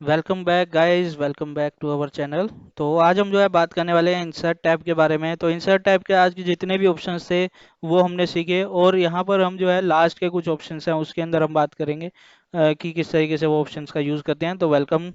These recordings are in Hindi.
Welcome back guys, welcome back to our channel. तो आज हम जो है बात करने वाले हैं इंसर्ट टैब के बारे में। तो इंसर्ट टैब के आज के जितने भी ऑप्शंस थे वो हमने सीखे, और यहाँ पर हम जो है लास्ट के कुछ ऑप्शंस हैं उसके अंदर हम बात करेंगे कि किस तरीके से वो ऑप्शंस का यूज़ करते हैं। तो welcome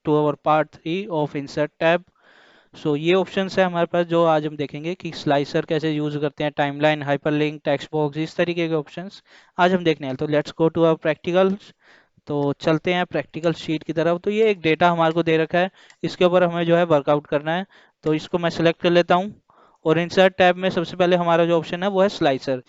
to our part 3 of insert tab. So ये ऑप्शंस है हमारे पास जो आज हम देखेंगे कि स्लाइसर कैसे यूज़ करते हैं, टाइमलाइन, हाइपरलिंक, टेक्स्ट बॉक्स, इस तरीके के ऑप्शंस आज हम देखने हैं। तो let's go to our practical. तो चलते हैं प्रैक्टिकल शीट की तरफ। तो ये एक डेटा हमारे को दे रखा है, इसके ऊपर हमें जो है वर्कआउट करना है। तो इसको मैं सेलेक्ट कर लेता हूँ, और इंसर्ट टैब में सबसे पहले हमारा जो ऑप्शन है वो है स्लाइसर।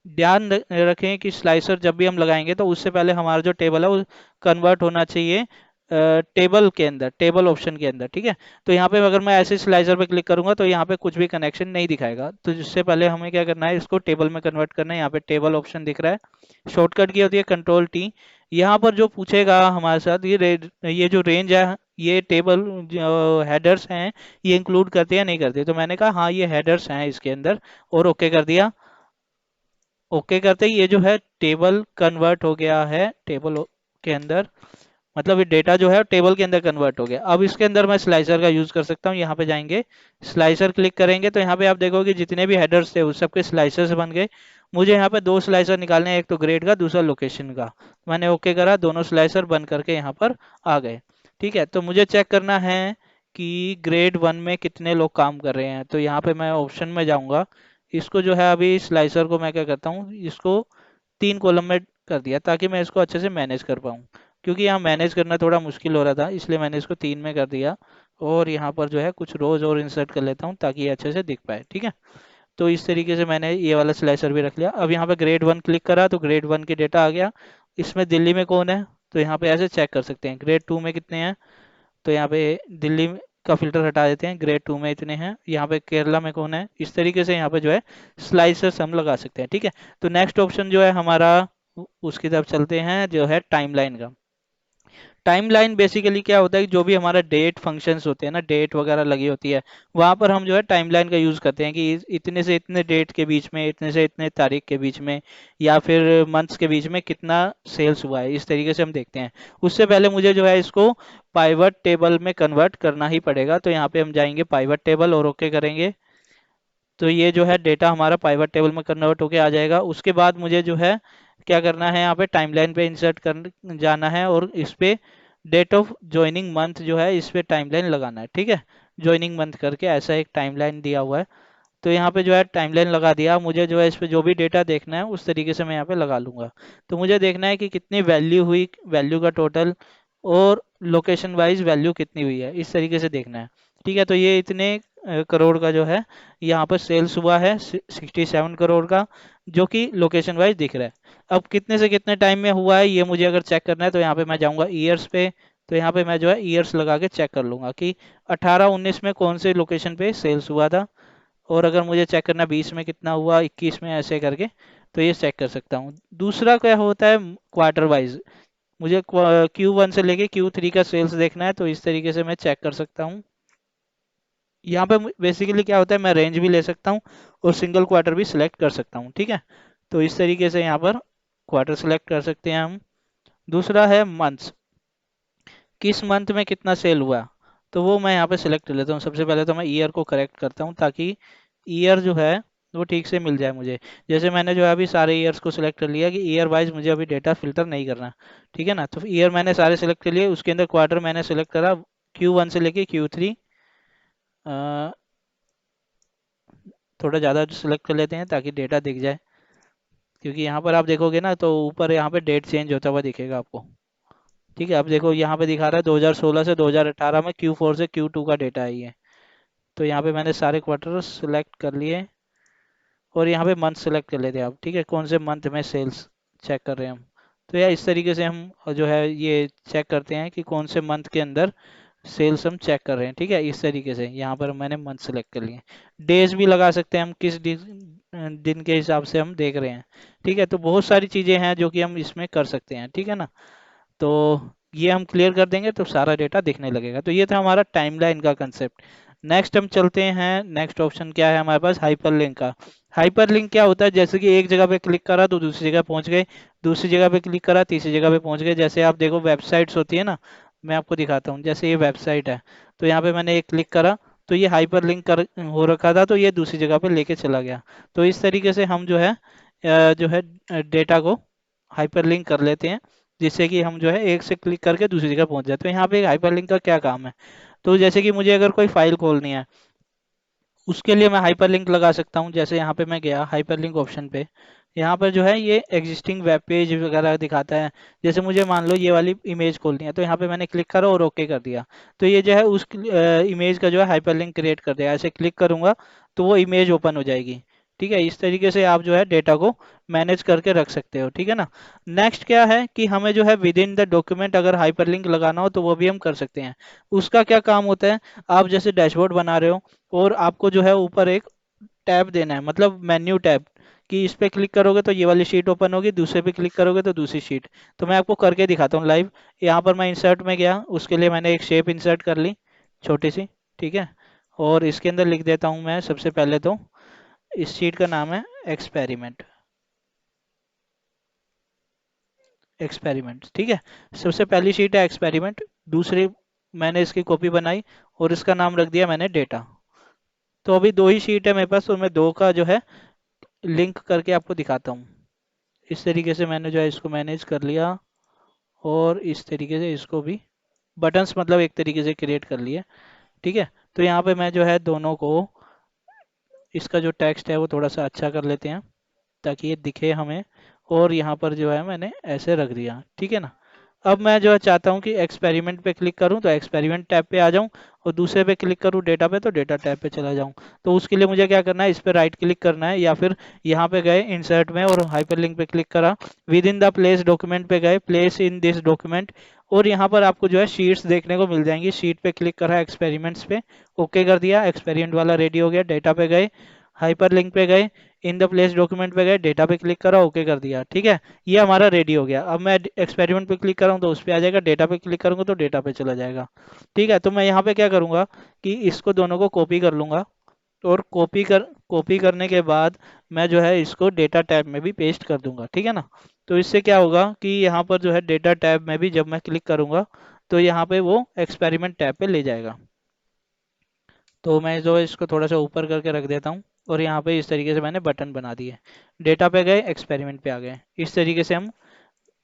ध्यान रखें कि स्लाइसर जब भी हम लगाएंगे तो उससे पहले हमारा जो टेबल है वो कन्वर्ट होना चाहिए टेबल के अंदर, टेबल ऑप्शन के अंदर। ठीक है। तो यहाँ पे अगर मैं ऐसे स्लाइसर पे क्लिक करूंगा तो यहाँ पे कुछ भी कनेक्शन नहीं दिखाएगा। तो जिससे पहले हमें क्या करना है, इसको टेबल में कन्वर्ट करना है। यहाँ पे टेबल ऑप्शन दिख रहा है, शॉर्टकट की होती है Ctrl+T। यहाँ पर जो पूछेगा हमारे साथ ये जो रेंज है, ये टेबल जो हेडर्स हैं ये इंक्लूड करते हैं या नहीं करते। तो मैंने कहा हाँ ये हेडर्स हैं इसके अंदर, और ओके कर दिया। ओके करते ही ये जो है टेबल कन्वर्ट हो गया है टेबल के अंदर, मतलब ये डेटा जो है टेबल के अंदर कन्वर्ट हो गया। अब इसके अंदर मैं स्लाइसर का यूज कर सकता हूँ। यहाँ पे जाएंगे, स्लाइसर क्लिक करेंगे तो यहाँ पे आप देखोगे जितने भी हेडर्स थे उस सबके स्लाइसर्स बन गए। मुझे यहाँ पे दो स्लाइसर निकालने हैं, एक तो ग्रेड का, दूसरा लोकेशन का। मैंने ओके करा, दोनों स्लाइसर बन करके यहाँ पर आ गए। ठीक है। तो मुझे चेक करना है कि ग्रेड 1 में कितने लोग काम कर रहे हैं। तो यहाँ पे मैं ऑप्शन में जाऊँगा, इसको जो है अभी स्लाइसर को मैं क्या करता हूँ, इसको 3 कॉलम में कर दिया ताकि मैं इसको अच्छे से मैनेज कर पाऊँ। क्योंकि यहाँ मैनेज करना थोड़ा मुश्किल हो रहा था, इसलिए मैंने इसको 3 में कर दिया। और यहाँ पर जो है कुछ रोज और इंसर्ट कर लेता हूँ ताकि ये अच्छे से दिख पाए। ठीक है। तो इस तरीके से मैंने ये वाला स्लाइसर भी रख लिया। अब यहाँ पे ग्रेड 1 क्लिक करा तो ग्रेड 1 की डेटा आ गया। इसमें दिल्ली में कौन है, तो यहाँ पे ऐसे चेक कर सकते हैं। ग्रेड 2 में कितने हैं, तो यहाँ पे का फिल्टर हटा देते हैं, ग्रेड 2 में इतने हैं। यहाँ पे केरला में कौन है, इस तरीके से यहाँ पे जो है स्लाइसर्स हम लगा सकते हैं। ठीक है। तो नेक्स्ट ऑप्शन जो है हमारा, उसकी तरफ चलते हैं, जो है टाइमलाइन का। टाइमलाइन बेसिकली क्या होता है कि जो भी हमारा डेट फंक्शंस होते हैं ना, डेट वगैरह लगी होती है, वहाँ पर हम जो है टाइमलाइन का यूज़ करते हैं कि इतने से इतने डेट के बीच में, इतने से इतने तारीख के बीच में, या फिर मंथ्स के बीच में कितना सेल्स हुआ है, इस तरीके से हम देखते हैं। उससे पहले मुझे जो है इसको पाइवट टेबल में कन्वर्ट करना ही पड़ेगा। तो यहाँ पे हम जाएंगे पाइवट टेबल और ओके करेंगे। तो ये जो है डेटा हमारा पाइवट टेबल में कन्वर्ट होके आ जाएगा। उसके बाद मुझे जो है क्या करना है, यहाँ पे टाइमलाइन पे इंसर्ट कर जाना है, और इस पे डेट ऑफ ज्वाइनिंग मंथ जो है इस पे टाइमलाइन लगाना है। ठीक है। ज्वाइनिंग मंथ करके ऐसा एक टाइमलाइन दिया हुआ है। तो यहाँ पे जो है टाइमलाइन लगा दिया। मुझे जो है इस पे जो भी डेटा देखना है उस तरीके से मैं यहाँ पे लगा लूंगा। तो मुझे देखना है कि कितनी वैल्यू हुई, वैल्यू का टोटल, और लोकेशन वाइज वैल्यू कितनी हुई है, इस तरीके से देखना है। ठीक है। तो ये इतने करोड़ का जो है यहाँ पर सेल्स हुआ है, 67 करोड़ का, जो कि लोकेशन वाइज दिख रहा है। अब कितने से कितने टाइम में हुआ है ये मुझे अगर चेक करना है तो यहाँ पे मैं जाऊँगा ईयर्स पे। तो यहाँ पे मैं जो है ईयर्स लगा के चेक कर लूंगा कि 18-19 में कौन से लोकेशन पे सेल्स हुआ था। और अगर मुझे चेक करना 20 में कितना हुआ, 21 में, ऐसे करके तो ये चेक कर सकता हूँ। दूसरा क्या होता है, क्वार्टर वाइज मुझे Q1 से लेके Q3 का सेल्स देखना है, तो इस तरीके से मैं चेक कर सकता हूँ। यहाँ पे बेसिकली क्या होता है, मैं रेंज भी ले सकता हूँ और सिंगल क्वार्टर भी सिलेक्ट कर सकता हूँ। ठीक है। तो इस तरीके से यहाँ पर क्वार्टर सिलेक्ट कर सकते हैं हम। दूसरा है मंथ्स, किस मंथ में कितना सेल हुआ, तो वो मैं यहाँ पे सिलेक्ट कर लेता हूँ। सबसे पहले तो मैं ईयर को करेक्ट करता हूँ ताकि ईयर जो है वो ठीक से मिल जाए मुझे। जैसे मैंने जो है अभी सारे ईयर्स को सिलेक्ट कर लिया कि ईयर वाइज मुझे अभी डेटा फिल्टर नहीं करना। ठीक है ना। तो ईयर मैंने सारे सिलेक्ट कर लिए, उसके अंदर क्वार्टर मैंने सिलेक्ट करा Q1 से लेके Q3। थोड़ा ज़्यादा सिलेक्ट कर लेते हैं ताकि डेटा दिख जाए, क्योंकि यहाँ पर आप देखोगे ना तो ऊपर यहाँ पे डेट चेंज होता हुआ दिखेगा आपको। ठीक है। अब देखो यहाँ पे दिखा रहा है 2016 से 2018 में Q4 से Q2 का डेटा है ये। तो यहाँ पे मैंने सारे क्वार्टर सेलेक्ट कर लिए, और यहाँ पे मंथ सेलेक्ट कर लेते हैं आप। ठीक है। कौन से मंथ में सेल्स चेक कर रहे हैं हम। तो यार इस तरीके से हम जो है ये चेक करते हैं कि कौन से मंथ के अंदर सेल्स हम चेक कर रहे हैं। ठीक है। इस तरीके से यहाँ पर मैंने मंथ सेलेक्ट कर लिए। डेज भी लगा सकते हैं हम, किस दिन के हिसाब से हम देख रहे हैं। ठीक है। तो बहुत सारी चीज़ें हैं जो कि हम इसमें कर सकते हैं। ठीक है ना। तो ये हम क्लियर कर देंगे तो सारा डेटा दिखने लगेगा। तो ये था हमारा टाइमलाइन का कंसेप्ट। नेक्स्ट हम चलते हैं, नेक्स्ट ऑप्शन क्या है हमारे पास, हाइपरलिंक का। हाइपरलिंक क्या होता है, जैसे कि एक जगह पे क्लिक करा तो दूसरी जगह पहुंच गए, दूसरी जगह पे क्लिक करा तीसरी जगह पे पहुंच गए। जैसे आप देखो वेबसाइट्स होती है ना, मैं आपको दिखाता हूँ। जैसे ये वेबसाइट है, तो यहाँ पे मैंने एक क्लिक करा, तो ये हाइपर लिंक कर हो रखा था, तो ये दूसरी जगह पे लेके चला गया। तो इस तरीके से हम जो है डेटा को हाइपर लिंक कर लेते हैं, जिससे कि हम जो है एक से क्लिक करके दूसरी जगह पहुंच जाते हैं। तो यहाँ पे हाइपर लिंक का क्या काम है, तो जैसे कि मुझे अगर कोई फाइल खोलनी है, उसके लिए मैं हाइपरलिंक लगा सकता हूँ। जैसे यहाँ पे मैं गया हाइपरलिंक ऑप्शन पे, यहाँ पर जो है ये एग्जिस्टिंग वेब पेज वगैरह दिखाता है। जैसे मुझे मान लो ये वाली इमेज खोलनी है, तो यहाँ पे मैंने क्लिक करा और ओके कर दिया, तो ये जो है उस इमेज का जो है हाइपरलिंक क्रिएट कर देगा। ऐसे क्लिक करूंगा तो वो इमेज ओपन हो जाएगी। ठीक है, इस तरीके से आप जो है डेटा को मैनेज करके रख सकते हो। ठीक है ना। नेक्स्ट क्या है कि हमें जो है विद इन द डॉक्यूमेंट अगर हाइपरलिंक लगाना हो तो वो भी हम कर सकते हैं। उसका क्या काम होता है, आप जैसे डैशबोर्ड बना रहे हो और आपको जो है ऊपर एक टैब देना है, मतलब मेन्यू टैब, कि इस पे क्लिक करोगे तो ये वाली शीट ओपन होगी, दूसरे पे क्लिक करोगे तो दूसरी शीट। तो मैं आपको करके दिखाता हूँ लाइव। यहाँ पर मैं इंसर्ट में गया, उसके लिए मैंने एक शेप इंसर्ट कर ली, छोटी सी। ठीक है, और इसके अंदर लिख देता हूँ मैं सबसे पहले तो, इस शीट का नाम है एक्सपेरिमेंट। एक्सपेरिमेंट, ठीक है। सबसे पहली शीट है एक्सपेरिमेंट, दूसरी मैंने इसकी कॉपी बनाई और इसका नाम रख दिया मैंने डेटा। तो अभी दो ही शीट है मेरे पास, और मैं दो का जो है लिंक करके आपको दिखाता हूँ। इस तरीके से मैंने जो है इसको मैनेज कर लिया, और इस तरीके से इसको भी बटन्स मतलब एक तरीके से क्रिएट कर लिए। ठीक है, तो यहाँ पे मैं जो है दोनों को, इसका जो टेक्स्ट है वो थोड़ा सा अच्छा कर लेते हैं ताकि ये दिखे हमें। और यहाँ पर जो है मैंने ऐसे रख दिया। ठीक है ना। अब मैं जो है चाहता हूँ कि एक्सपेरिमेंट पे क्लिक करूँ तो एक्सपेरिमेंट टैब पे आ जाऊँ, और दूसरे पे क्लिक करूँ डेटा पे तो डेटा टैब पे चला जाऊँ। तो उसके लिए मुझे क्या करना है, इस पे राइट क्लिक करना है, या फिर यहाँ पे गए इंसर्ट में और हाइपरलिंक पे क्लिक करा, with in the place document पे गए, प्लेस इन दिस डॉक्यूमेंट, और यहाँ पर आपको जो है शीट्स देखने को मिल जाएंगी। शीट पे क्लिक करा एक्सपेरिमेंट्स पे, ओके कर दिया, एक्सपेरिमेंट वाला रेडी हो गया। डेटा पे गए, हाइपर लिंक पे गए, इन द प्लेस डॉक्यूमेंट पे गए, डेटा पे क्लिक करा, ओके कर दिया। ठीक है, ये हमारा रेडी हो गया। अब मैं एक्सपेरिमेंट पे क्लिक करूँ तो उस पे आ जाएगा, डेटा पे क्लिक करूंगा तो डेटा पे चला जाएगा। ठीक है, तो मैं यहाँ पे क्या करूंगा कि इसको दोनों को कॉपी कर लूंगा, और कॉपी करने के बाद मैं जो है इसको डेटा टैब में भी पेस्ट कर दूंगा। ठीक है ना। तो इससे क्या होगा कि यहाँ पर जो है डेटा टैब में भी जब मैं क्लिक करूंगा तो यहाँ पे वो एक्सपेरिमेंट टैब पे ले जाएगा। तो मैं जो है इसको थोड़ा सा ऊपर करके रख देता हूँ, और यहाँ पे इस तरीके से मैंने बटन बना दिए। डेटा पे गए, एक्सपेरिमेंट पे आ गए। इस तरीके से हम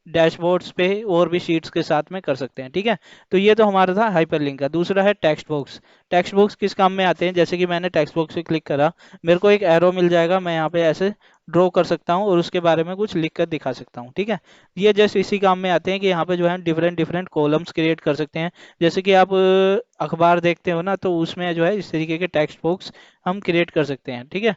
डैशबोर्ड्स पे और भी शीट्स के साथ में कर सकते हैं। ठीक है, तो ये तो हमारा था हाइपरलिंक का। दूसरा है टेक्स्ट बॉक्स। टेक्स्ट बॉक्स किस काम में आते हैं, जैसे कि मैंने टेक्स्ट बॉक्स पे क्लिक करा, मेरे को एक एरो मिल जाएगा, मैं यहाँ पे ऐसे ड्रॉ कर सकता हूँ और उसके बारे में कुछ लिख कर दिखा सकता हूँ। ठीक है, ये जस्ट इसी काम में आते हैं कि यहाँ पे जो है डिफरेंट डिफरेंट कॉलम्स क्रिएट कर सकते हैं। जैसे कि आप अखबार देखते हो ना, तो उसमें जो है इस तरीके के टेक्स्ट बॉक्स हम क्रिएट कर सकते हैं। ठीक है,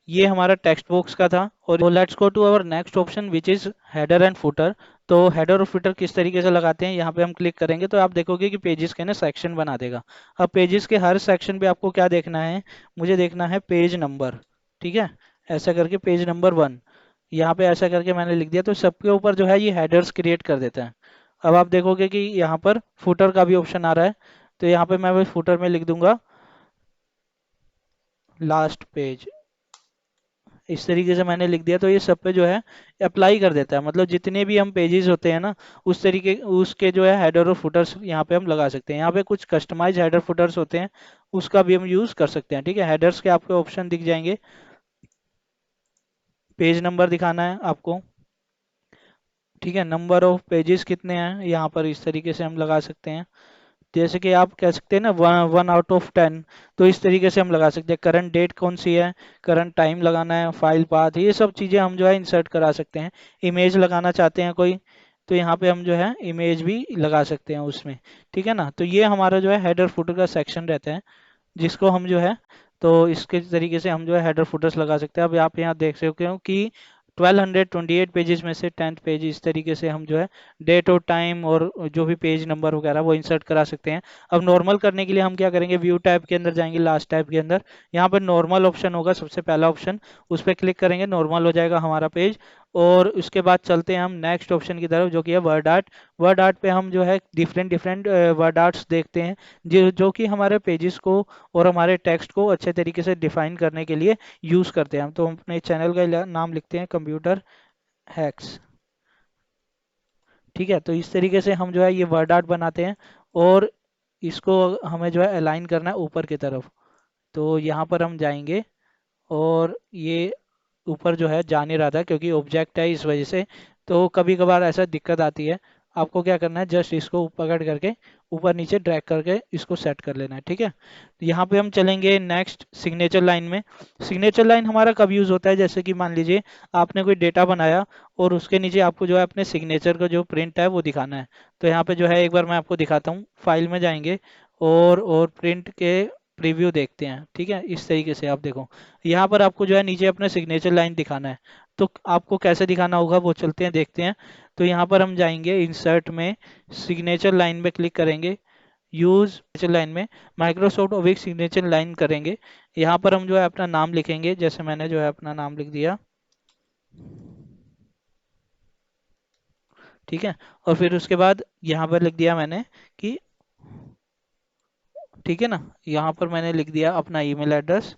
ये हमारा टेक्स्ट बॉक्स का था। और let's go to our next option which is header and footer. तो हेडर और फुटर किस तरीके से लगाते हैं, यहाँ पे हम क्लिक करेंगे तो आप देखोगे कि पेजेस के ना सेक्शन बना देगा। अब पेजेस के हर सेक्शन पे आपको क्या देखना है, मुझे देखना है पेज नंबर। ठीक है, ऐसा करके पेज नंबर 1, यहाँ पे ऐसा करके मैंने लिख दिया, तो सबके ऊपर जो है ये हेडर्स क्रिएट कर देता है। अब आप देखोगे कि यहाँ पर फुटर का भी ऑप्शन आ रहा है, तो यहाँ पे मैं फुटर में लिख दूंगा लास्ट पेज। इस तरीके से मैंने लिख दिया, तो ये सब पे जो है अप्लाई कर देता है। मतलब जितने भी हम पेजेस होते हैं ना, उस तरीके उसके जो है हेडर और फुटर्स यहाँ पे हम लगा सकते हैं। यहाँ पे कुछ कस्टमाइज हेडर फुटर्स होते हैं, उसका भी हम यूज़ कर सकते हैं। ठीक है, हेडर्स के आपको ऑप्शन दिख जाएंगे, पेज नंबर दिखाना है आपको। ठीक है, नंबर ऑफ पेजेस कितने हैं यहाँ पर इस तरीके से हम लगा सकते हैं। जैसे कि आप कह सकते हैं ना 1/10, तो इस तरीके से हम लगा सकते हैं। करंट डेट कौन सी है, करंट टाइम लगाना है, फाइल पाथ, ये सब चीज़ें हम जो है इंसर्ट करा सकते हैं। इमेज लगाना चाहते हैं कोई, तो यहाँ पे हम जो है इमेज भी लगा सकते हैं उसमें। ठीक है ना, तो ये हमारा जो है हेडर फुटर का सेक्शन रहता है, जिसको हम जो है, तो इसके तरीके से हम जो है हेडर फुटर्स लगा सकते हैं। अब आप यहाँ देख सकते हो कि 1228 पेजेस में से 10th पेज, इस तरीके से हम जो है डेट और टाइम और जो भी पेज नंबर वगैरह वो इंसर्ट करा सकते हैं। अब नॉर्मल करने के लिए हम क्या करेंगे, व्यू टैब के अंदर जाएंगे, लास्ट टैब के अंदर यहाँ पर नॉर्मल ऑप्शन होगा सबसे पहला ऑप्शन, उस पर क्लिक करेंगे, नॉर्मल हो जाएगा हमारा पेज। और उसके बाद चलते हैं हम नेक्स्ट ऑप्शन की तरफ, जो कि है वर्ड आर्ट। वर्ड आर्ट पे हम जो है डिफरेंट डिफरेंट वर्ड आर्ट्स देखते हैं, जो कि हमारे पेजेस को और हमारे टेक्स्ट को अच्छे तरीके से डिफाइन करने के लिए यूज़ करते हैं हम। तो हम अपने चैनल का नाम लिखते हैं कंप्यूटर हैक्स। ठीक है, तो इस तरीके से हम जो है ये वर्ड आर्ट बनाते हैं। और इसको हमें जो है अलाइन करना है ऊपर की तरफ। तो यहाँ पर हम जाएंगे और ये ऊपर जो है जा नहीं रहा था क्योंकि ऑब्जेक्ट है इस वजह से। तो कभी कभार ऐसा दिक्कत आती है। आपको क्या करना है, जस्ट इसको पकड़ करके ऊपर नीचे ड्रैग करके इसको सेट कर लेना है, ठीक है। तो यहाँ पे हम चलेंगे नेक्स्ट सिग्नेचर लाइन में। सिग्नेचर लाइन हमारा कब यूज़ होता है, जैसे कि मान लीजिए आपने कोई डेटा बनाया और उसके नीचे आपको जो है अपने सिग्नेचर का जो प्रिंट है वो दिखाना है। तो यहाँ पे जो है एक बार मैं आपको दिखाता हूँ, फाइल में जाएंगे और प्रिंट के प्रीव्यू देखते हैं, ठीक है। इस तरीके से आप देखो, यहाँ पर आपको जो है नीचे अपना सिग्नेचर लाइन दिखाना है। तो आपको कैसे दिखाना होगा वो चलते हैं देखते हैं। तो यहाँ पर हम जाएंगे इंसर्ट में, सिग्नेचर लाइन में क्लिक करेंगे, यूज सिग्नेचर लाइन में माइक्रोसॉफ्ट ऑफिस सिग्नेचर लाइन करेंगे। यहाँ पर हम जो है अपना नाम लिखेंगे, जैसे मैंने जो है अपना नाम लिख दिया, ठीक है। और फिर उसके बाद यहाँ पर लिख दिया मैंने कि, ठीक है ना, यहाँ पर मैंने लिख दिया अपना ईमेल एड्रेस।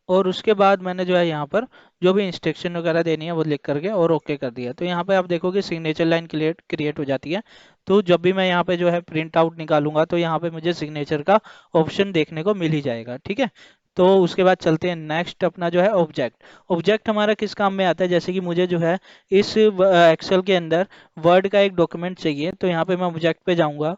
और उसके बाद मैंने जो है यहाँ पर जो भी इंस्ट्रक्शन वगैरह देनी है वो लिख करके और ओके कर दिया। तो यहाँ पे आप देखोगे सिग्नेचर लाइन क्रिएट क्रिएट हो जाती है। तो जब भी मैं यहाँ पे जो है प्रिंट आउट निकालूंगा तो यहाँ पे मुझे सिग्नेचर का ऑप्शन देखने को मिल ही जाएगा, ठीक है। तो उसके बाद चलते हैं नेक्स्ट, अपना जो है ऑब्जेक्ट। ऑब्जेक्ट हमारा किस काम में आता है, जैसे कि मुझे जो है इस एक्सेल के अंदर वर्ड का एक डॉक्यूमेंट चाहिए। तो यहाँ पे मैं ऑब्जेक्ट पे जाऊँगा।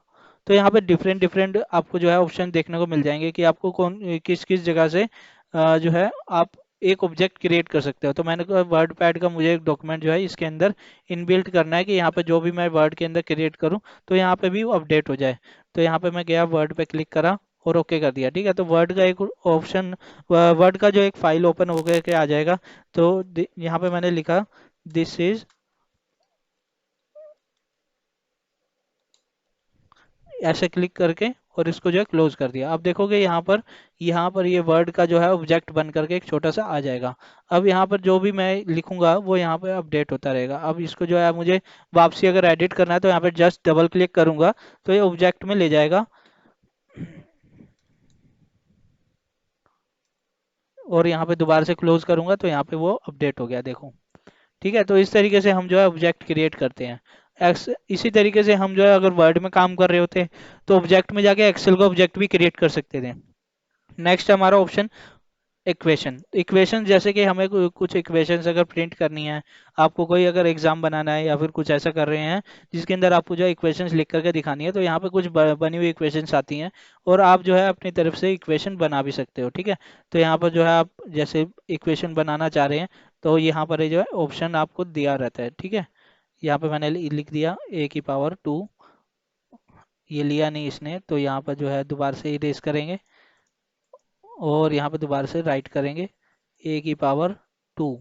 तो यहाँ पे डिफरेंट डिफरेंट आपको जो है ऑप्शन देखने को मिल जाएंगे कि आपको कौन किस किस जगह से जो है आप एक ऑब्जेक्ट क्रिएट कर सकते हो। तो मैंने कहा वर्ड पैड का मुझे एक डॉक्यूमेंट जो है इसके अंदर इनबिल्ट करना है कि यहाँ पे जो भी मैं वर्ड के अंदर क्रिएट करूँ तो यहाँ पे भी वो अपडेट हो जाए। तो यहाँ पे मैं गया, वर्ड पे क्लिक करा और ओके कर दिया, ठीक है। तो वर्ड का एक ऑप्शन, वर्ड का जो एक फाइल ओपन हो गया के आ जाएगा। तो यहाँ पे मैंने लिखा दिस इज, ऐसे क्लिक करके और इसको जो है क्लोज कर दिया। अब देखोगे यहाँ पर ये वर्ड का जो है ऑब्जेक्ट बन करके एक छोटा सा आ जाएगा। अब यहाँ पर जो भी मैं लिखूंगा वो यहाँ पे अपडेट होता रहेगा। अब इसको जो है मुझे वापसी अगर एडिट करना है तो यहाँ पे जस्ट डबल क्लिक करूंगा तो ये ऑब्जेक्ट में ले जाएगा और यहाँ पे दोबारा से क्लोज करूंगा तो यहाँ पे वो अपडेट हो गया, देखो, ठीक है। तो इस तरीके से हम जो है ऑब्जेक्ट क्रिएट करते हैं। इसी तरीके से हम जो है अगर वर्ड में काम कर रहे होते तो ऑब्जेक्ट में जाके एक्सेल का ऑब्जेक्ट भी क्रिएट कर सकते थे। नेक्स्ट हमारा ऑप्शन इक्वेशन। इक्वेशन जैसे कि हमें कुछ इक्वेशंस अगर प्रिंट करनी है, आपको कोई अगर एग्जाम बनाना है या फिर कुछ ऐसा कर रहे हैं जिसके अंदर आपको जो है इक्वेशंस लिख करके दिखानी है, तो यहाँ पे कुछ बनी हुई इक्वेशंस आती हैं और आप जो है अपनी तरफ से इक्वेशन बना भी सकते हो, ठीक है। तो यहाँ पर जो है आप जैसे इक्वेशन बनाना चाह रहे हैं तो यहाँ पर ये जो है ऑप्शन आपको दिया रहता है, ठीक है। यहाँ पे मैंने लिख दिया a⁻²। ये लिया नहीं इसने, तो यहाँ पर जो है दोबारा से इरेज करेंगे और यहाँ पे दोबारा से राइट करेंगे a⁻²।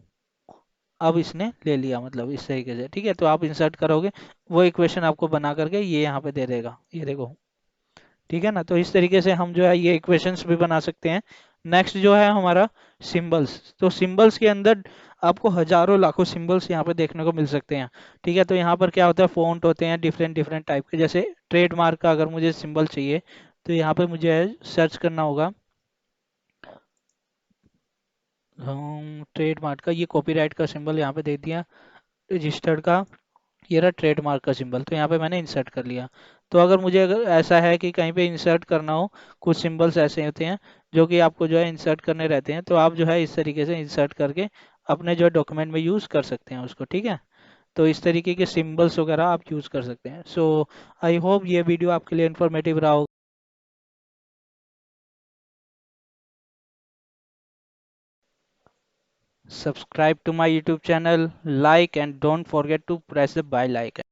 अब इसने ले लिया, मतलब इस तरीके से, ठीक है। तो आप इंसर्ट करोगे वो इक्वेशन आपको बना करके ये यहाँ पे दे देगा, ये देखो, ठीक है ना। तो इस तरीके से हम जो है ये इक्वेशंस भी बना सकते हैं। नेक्स्ट जो है हमारा सिंबल्स। तो सिंबल्स के अंदर आपको हजारों लाखों सिंबल्स यहाँ पे देखने को मिल सकते हैं, ठीक है। तो यहाँ पर क्या होता है, फॉन्ट होते हैं डिफरेंट डिफरेंट टाइप के, जैसे ट्रेडमार्क का अगर मुझे सिंबल चाहिए तो यहाँ पे मुझे सर्च करना होगा। हम ट्रेडमार्क का, ये कॉपीराइट का सिंबल यहाँ पे दे दिया, रजिस्टर्ड का, ये रहा ट्रेडमार्क का सिंबल, तो यहाँ पे मैंने इंसर्ट कर लिया। तो अगर ऐसा है कि कहीं पे इंसर्ट करना हो, कुछ सिंबल्स ऐसे होते हैं जो कि आपको जो है इंसर्ट करने रहते हैं, तो आप जो है इस तरीके से इंसर्ट करके अपने जो है डॉक्यूमेंट में यूज़ कर सकते हैं उसको, ठीक है। तो इस तरीके के सिंबल्स वगैरह आप यूज़ कर सकते हैं। सो आई होप ये वीडियो आपके लिए इन्फॉर्मेटिव रहा होगा। Subscribe to my YouTube channel, like and don't forget to press the bell icon.